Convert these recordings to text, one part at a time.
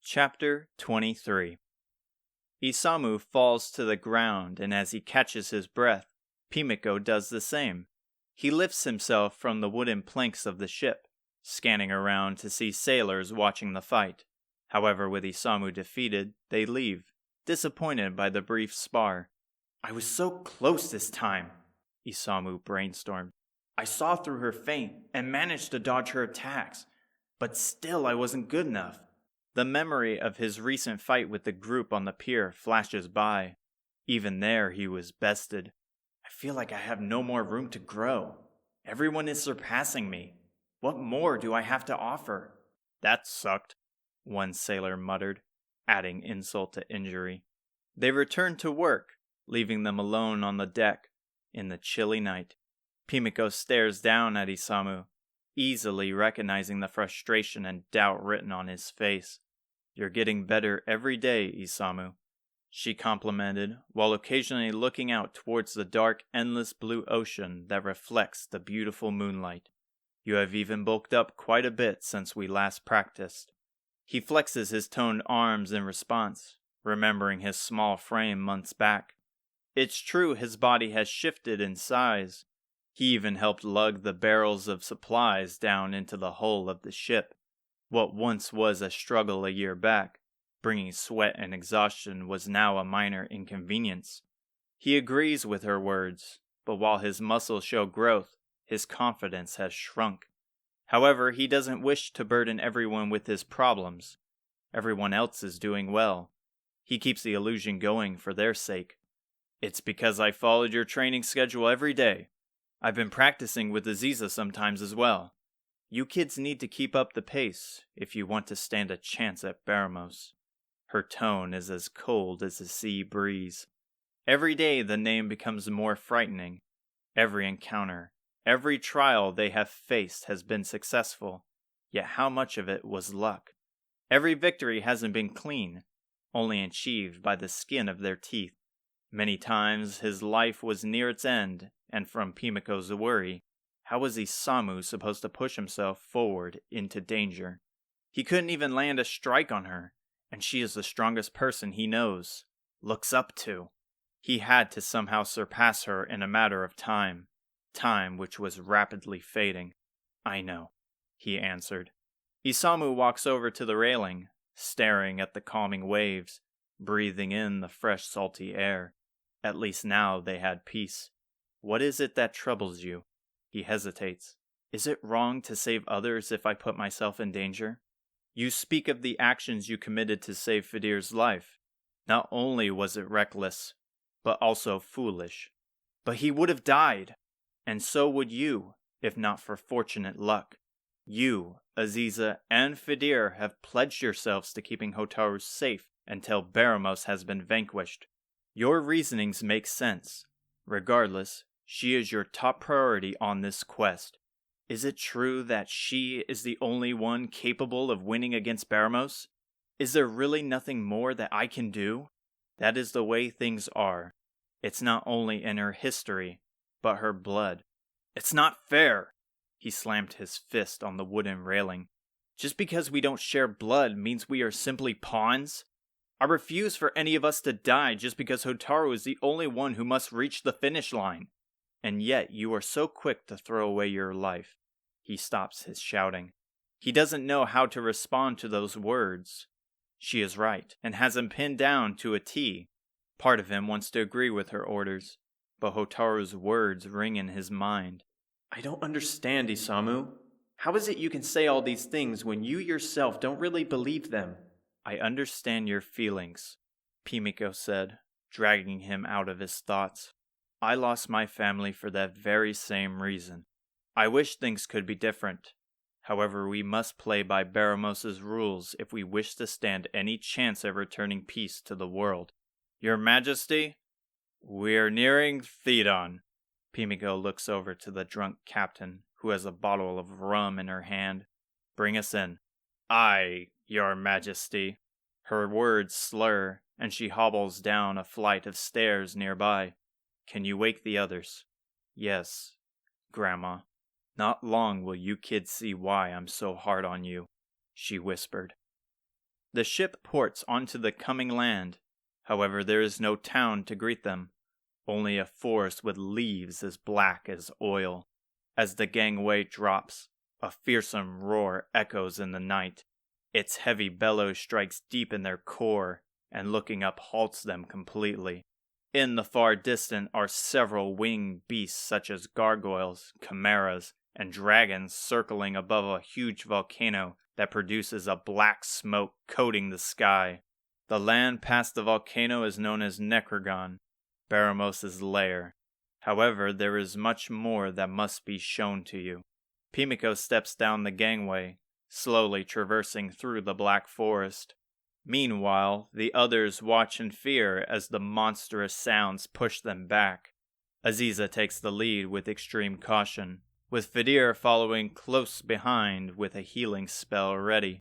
Chapter 23. Isamu falls to the ground, and as he catches his breath, Pimiko does the same. He lifts himself from the wooden planks of the ship, scanning around to see sailors watching the fight. However, with Isamu defeated, they leave, disappointed by the brief spar. "I was so close this time," Isamu brainstormed. "I saw through her feint and managed to dodge her attacks, but still I wasn't good enough." The memory of his recent fight with the group on the pier flashes by. Even there he was bested. "I feel like I have no more room to grow. Everyone is surpassing me. What more do I have to offer?" "That sucked," one sailor muttered, adding insult to injury. They returned to work, leaving them alone on the deck in the chilly night. Pimiko stares down at Isamu, easily recognizing the frustration and doubt written on his face. "You're getting better every day, Isamu," she complimented, while occasionally looking out towards the dark, endless blue ocean that reflects the beautiful moonlight. "You have even bulked up quite a bit since we last practiced." He flexes his toned arms in response, remembering his small frame months back. It's true his body has shifted in size. He even helped lug the barrels of supplies down into the hull of the ship. What once was a struggle a year back, bringing sweat and exhaustion, was now a minor inconvenience. He agrees with her words, but while his muscles show growth, his confidence has shrunk. However, he doesn't wish to burden everyone with his problems. Everyone else is doing well. He keeps the illusion going for their sake. "It's because I followed your training schedule every day. I've been practicing with Aziza sometimes as well. You kids need to keep up the pace if you want to stand a chance at Baramos." Her tone is as cold as the sea breeze. Every day the name becomes more frightening. Every encounter, every trial they have faced has been successful, yet how much of it was luck? Every victory hasn't been clean, only achieved by the skin of their teeth. Many times his life was near its end, and from Pimiko's worry, how was Isamu supposed to push himself forward into danger? He couldn't even land a strike on her, and she is the strongest person he knows, looks up to. He had to somehow surpass her in a matter of time which was rapidly fading. "I know," he answered. Isamu walks over to the railing, staring at the calming waves, breathing in the fresh salty air. At least now they had peace. "What is it that troubles you?" He hesitates. "Is it wrong to save others if I put myself in danger?" "You speak of the actions you committed to save Fedir's life. Not only was it reckless, but also foolish." "But he would have died, and so would you, if not for fortunate luck. You, Aziza, and Fedir have pledged yourselves to keeping Hotaru safe until Baramos has been vanquished. Your reasonings make sense. Regardless, she is your top priority on this quest. Is it true that she is the only one capable of winning against Baramos? Is there really nothing more that I can do? That is the way things are. It's not only in her history, but her blood." "It's not fair!" He slammed his fist on the wooden railing. "Just because we don't share blood means we are simply pawns? I refuse for any of us to die just because Hotaru is the only one who must reach the finish line. And yet you are so quick to throw away your life." He stops his shouting. He doesn't know how to respond to those words. She is right, and has him pinned down to a T. Part of him wants to agree with her orders, but Hotaru's words ring in his mind. "I don't understand, Isamu. How is it you can say all these things when you yourself don't really believe them?" "I understand your feelings," Pimiko said, dragging him out of his thoughts. "I lost my family for that very same reason. I wish things could be different. However, we must play by Baramos's rules if we wish to stand any chance of returning peace to the world." "Your Majesty, we are nearing Thedon." Pimiko looks over to the drunk captain, who has a bottle of rum in her hand. "Bring us in." "Aye, Your Majesty." Her words slur, and she hobbles down a flight of stairs nearby. "Can you wake the others?" "Yes, Grandma. Not long will you kids see why I'm so hard on you," she whispered. The ship ports onto the coming land. However, there is no town to greet them, only a forest with leaves as black as oil. As the gangway drops, a fearsome roar echoes in the night. Its heavy bellow strikes deep in their core, and looking up halts them completely. In the far distance are several winged beasts such as gargoyles, chimeras, and dragons circling above a huge volcano that produces a black smoke coating the sky. The land past the volcano is known as Necrogon, Baramos' lair. However, there is much more that must be shown to you. Pimiko steps down the gangway, slowly traversing through the black forest. Meanwhile, the others watch in fear as the monstrous sounds push them back. Aziza takes the lead with extreme caution, with Fedir following close behind with a healing spell ready.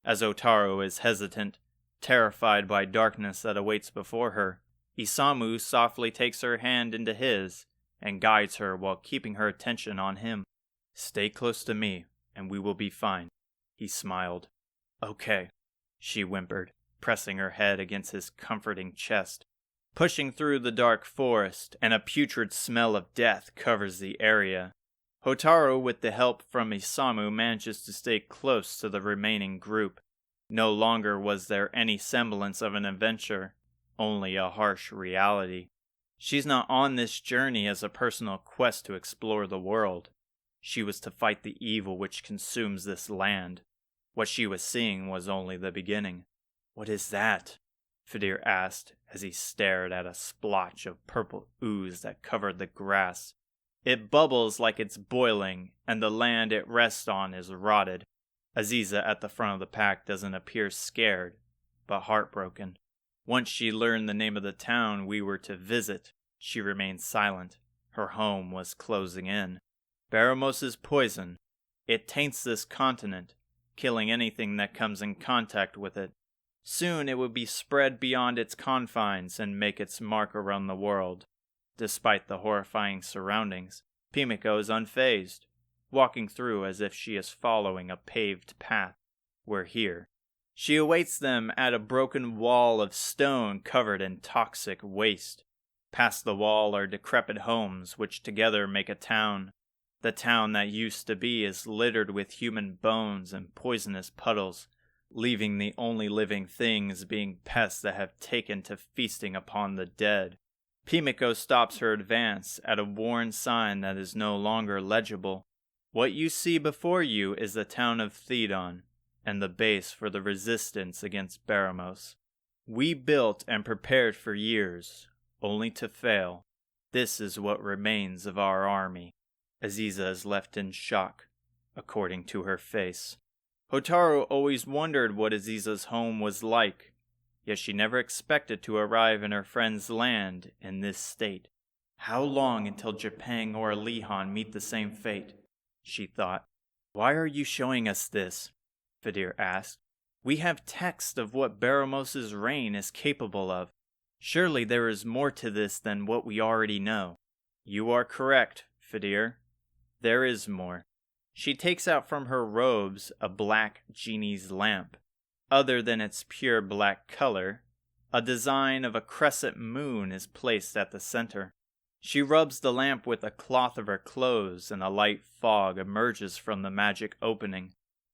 As Hotaru is hesitant, terrified by darkness that awaits before her, Isamu softly takes her hand into his and guides her while keeping her attention on him. "Stay close to me, and we will be fine," he smiled. "Okay," she whimpered, pressing her head against his comforting chest. Pushing through the dark forest, and a putrid smell of death covers the area. Hotaru, with the help from Isamu, manages to stay close to the remaining group. No longer was there any semblance of an adventure, only a harsh reality. She's not on this journey as a personal quest to explore the world. She was to fight the evil which consumes this land. What she was seeing was only the beginning. "What is that?" Fedir asked as he stared at a splotch of purple ooze that covered the grass. It bubbles like it's boiling, and the land it rests on is rotted. Aziza at the front of the pack doesn't appear scared, but heartbroken. Once she learned the name of the town we were to visit, she remained silent. Her home was closing in. Baramos' poison. It taints this continent, killing anything that comes in contact with it. Soon it would be spread beyond its confines and make its mark around the world. Despite the horrifying surroundings, Pimiko is unfazed, walking through as if she is following a paved path. We're here. She awaits them at a broken wall of stone covered in toxic waste. Past the wall are decrepit homes which together make a town. The town that used to be is littered with human bones and poisonous puddles, leaving the only living things being pests that have taken to feasting upon the dead. Pimiko stops her advance at a worn sign that is no longer legible. What you see before you is the town of Thedon, and the base for the resistance against Baramos. We built and prepared for years, only to fail. This is what remains of our army. Aziza is left in shock, according to her face. Hotaru always wondered what Aziza's home was like, yet she never expected to arrive in her friend's land in this state. How long until Japan or Aliahan meet the same fate? She thought. "Why are you showing us this?" Fedir asked. "We have text of what Baramos' reign is capable of. Surely there is more to this than what we already know." "You are correct, Fedir. There is more." She takes out from her robes a black genie's lamp. Other than its pure black color, a design of a crescent moon is placed at the center. She rubs the lamp with a cloth of her clothes, and a light fog emerges from the magic opening.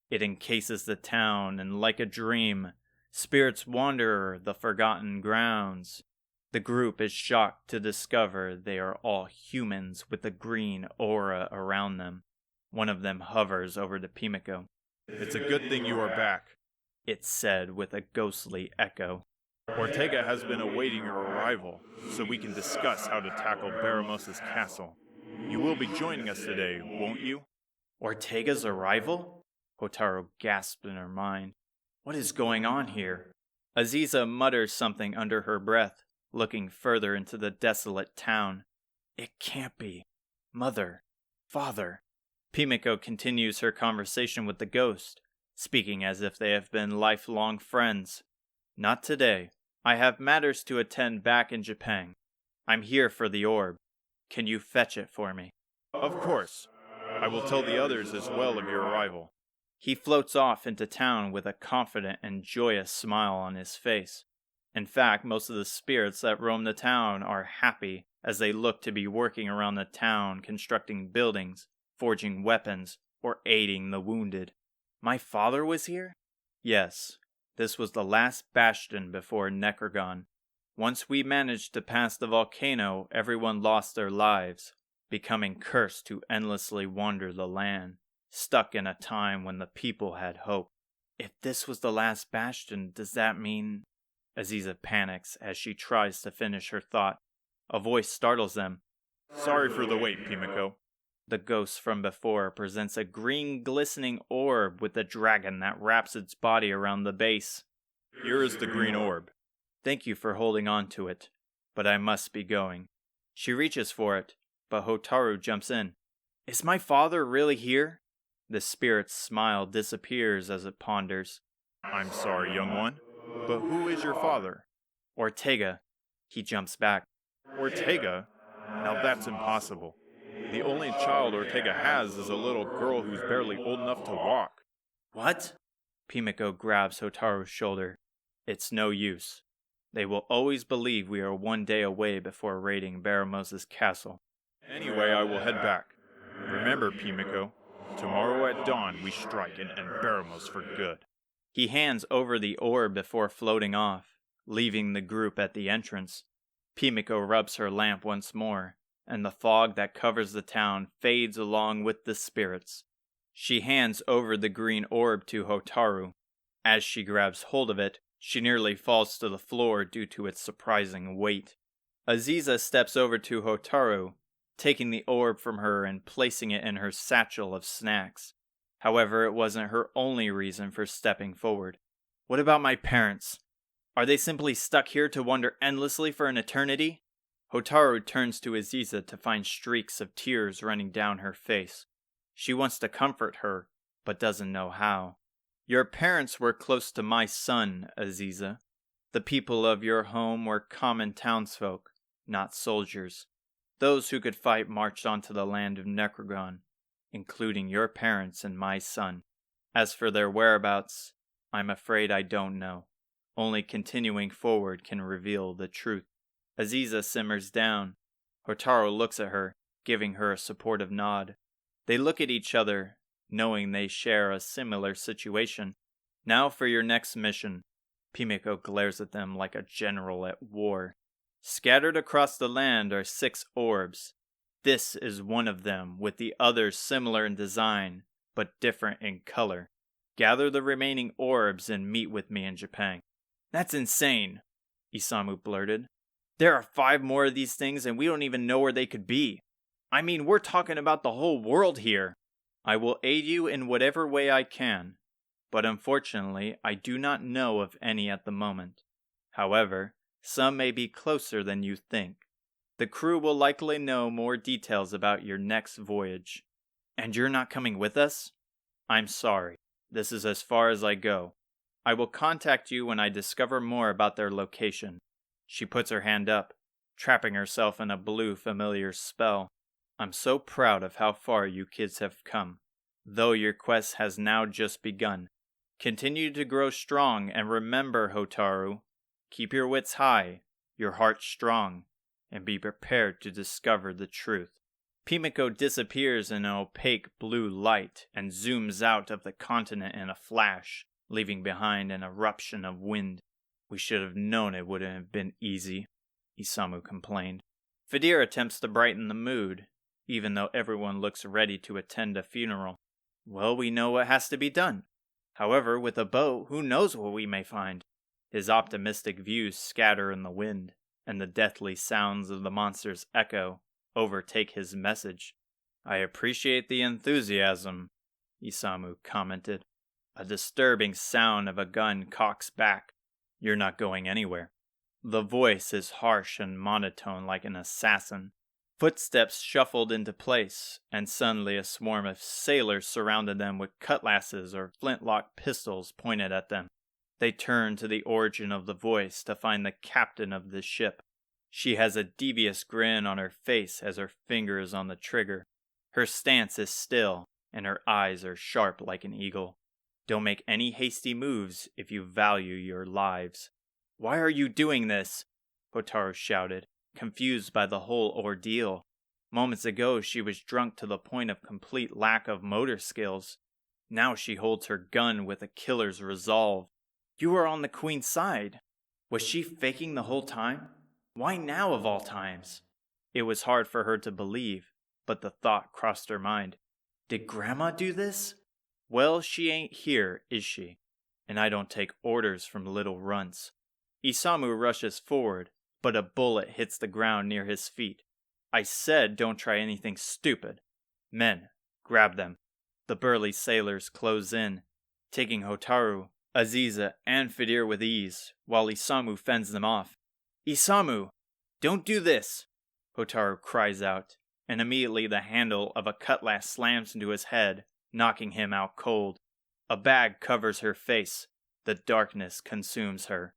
It encases the town, and like a dream, spirits wander the forgotten grounds. The group is shocked to discover they are all humans with a green aura around them. One of them hovers over to Pimiko. "It's a good thing you are back," it said with a ghostly echo. "Ortega has been awaiting your arrival, so we can discuss how to tackle Baramos' castle. You will be joining us today, won't you?" Ortega's arrival? Hotaru gasped in her mind. What is going on here? Aziza mutters something under her breath, looking further into the desolate town. It can't be. Mother. Father. Pimiko continues her conversation with the ghost, speaking as if they have been lifelong friends. Not today. I have matters to attend back in Japan. I'm here for the orb. Can you fetch it for me? "Of course. I will tell the others as well of your arrival." He floats off into town with a confident and joyous smile on his face. In fact, most of the spirits that roam the town are happy as they look to be working around the town, constructing buildings, forging weapons, or aiding the wounded. My father was here? Yes, this was the last bastion before Necrogon. Once we managed to pass the volcano, everyone lost their lives, becoming cursed to endlessly wander the land, stuck in a time when the people had hope. If this was the last bastion, does that mean... Aziza panics as she tries to finish her thought. A voice startles them. Sorry for the wait, Pimiko. The ghost from before presents a green glistening orb with a dragon that wraps its body around the base. Here is the green orb. Thank you for holding on to it, but I must be going. She reaches for it, but Hotaru jumps in. Is my father really here? The spirit's smile disappears as it ponders. I'm sorry, young one, but who is your father? Ortega. He jumps back. Ortega? Now that's impossible. The only child Ortega has is a little girl who's barely old enough to walk. What? Pimiko grabs Hotaru's shoulder. It's no use. They will always believe we are one day away before raiding Baramos' castle. Anyway, I will head back. Remember, Pimiko, tomorrow at dawn we strike and end Baramos for good. He hands over the orb before floating off, leaving the group at the entrance. Pimiko rubs her lamp once more, and the fog that covers the town fades along with the spirits. She hands over the green orb to Hotaru. As she grabs hold of it, she nearly falls to the floor due to its surprising weight. Aziza steps over to Hotaru, taking the orb from her and placing it in her satchel of snacks. However, it wasn't her only reason for stepping forward. What about my parents? Are they simply stuck here to wander endlessly for an eternity? Hotaru turns to Aziza to find streaks of tears running down her face. She wants to comfort her, but doesn't know how. Your parents were close to my son, Aziza. The people of your home were common townsfolk, not soldiers. Those who could fight marched onto the land of Necrogon, including your parents and my son. As for their whereabouts, I'm afraid I don't know. Only continuing forward can reveal the truth. Aziza simmers down. Hotaru looks at her, giving her a supportive nod. They look at each other, knowing they share a similar situation. Now for your next mission. Pimiko glares at them like a general at war. Scattered across the land are 6 orbs. This is one of them, with the others similar in design, but different in color. Gather the remaining orbs and meet with me in Japan. That's insane, Isamu blurted. There are 5 more of these things and we don't even know where they could be. I mean, we're talking about the whole world here. I will aid you in whatever way I can, but unfortunately I do not know of any at the moment. However, some may be closer than you think. The crew will likely know more details about your next voyage. And you're not coming with us? I'm sorry. This is as far as I go. I will contact you when I discover more about their location. She puts her hand up, trapping herself in a blue familiar spell. I'm so proud of how far you kids have come, though your quest has now just begun. Continue to grow strong and remember, Hotaru, keep your wits high, your heart strong, and be prepared to discover the truth. Pimiko disappears in an opaque blue light and zooms out of the continent in a flash, leaving behind an eruption of wind. We should have known it wouldn't have been easy, Isamu complained. Fedir attempts to brighten the mood, even though everyone looks ready to attend a funeral. Well, we know what has to be done. However, with a boat, who knows what we may find? His optimistic views scatter in the wind, and the deathly sounds of the monster's echo overtake his message. I appreciate the enthusiasm, Isamu commented. A disturbing sound of a gun cocks back. You're not going anywhere. The voice is harsh and monotone like an assassin. Footsteps shuffled into place, and suddenly a swarm of sailors surrounded them with cutlasses or flintlock pistols pointed at them. They turned to the origin of the voice to find the captain of the ship. She has a devious grin on her face as her finger is on the trigger. Her stance is still, and her eyes are sharp like an eagle. Don't make any hasty moves if you value your lives. Why are you doing this? Hotaru shouted, confused by the whole ordeal. Moments ago she was drunk to the point of complete lack of motor skills. Now she holds her gun with a killer's resolve. You were on the Queen's side. Was she faking the whole time? Why now of all times? It was hard for her to believe, but the thought crossed her mind. Did Grandma do this? Well, she ain't here, is she? And I don't take orders from little runts. Isamu rushes forward, but a bullet hits the ground near his feet. I said don't try anything stupid. Men, grab them. The burly sailors close in, taking Hotaru, Aziza, and Fedir with ease, while Isamu fends them off. Isamu! Don't do this! Hotaru cries out, and immediately the handle of a cutlass slams into his head, knocking him out cold. A bag covers her face. The darkness consumes her.